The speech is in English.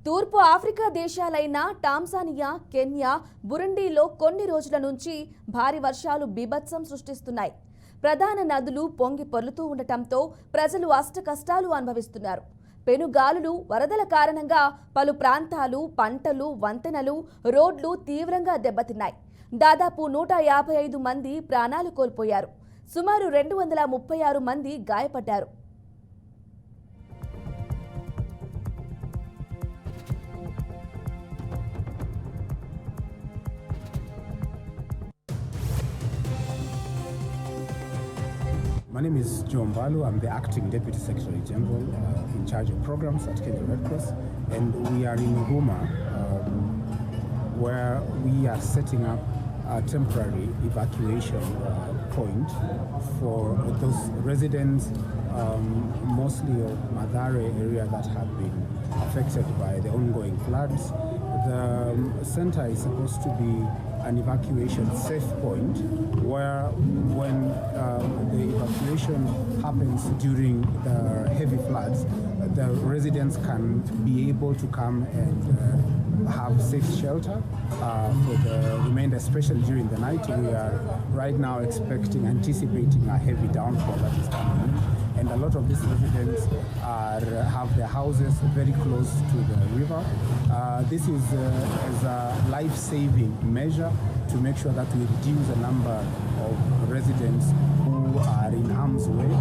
తూర్పు Africa దేశాలైన Tanzania, Kenya, బురుండీలో కొన్ని రోజుల నుంచి భారీ వర్షాలు బీభత్సం సృష్టిస్తున్నాయి. ప్రధాన నదులు పొంగి పొర్లుతూ ఉండటంతో ప్రజలు అష్టకష్టాలు అనుభవిస్తున్నారు. పెనుగాలులు, వరదల కారణంగా పలు ప్రాంతాలు, పంటలు, వంతెనలు, రోడ్లు తీవ్రంగా దెబ్బతిన్నాయి. దాదాపు 155 మంది ప్రాణాలు కోల్పోయారు. సుమారు 236 మంది గాయపడ్డారు. My name is John Balu. I'm the Acting Deputy Secretary General in charge of programs at Kenya Red Cross, and we are in Huma, where we are setting up a temporary evacuation point for those residents, mostly of Madare area, that have been affected by the ongoing floods. The center is supposed to be an evacuation safe point where when the evacuation happens during the heavy floods, the residents can be able to come and have safe shelter for the remainder, especially during the night. We are right now anticipating a heavy downpour that is coming, and a lot of these residents have their houses very close to the river. This is a life-saving measure to make sure that we reduce the number of residents who are in harm's way.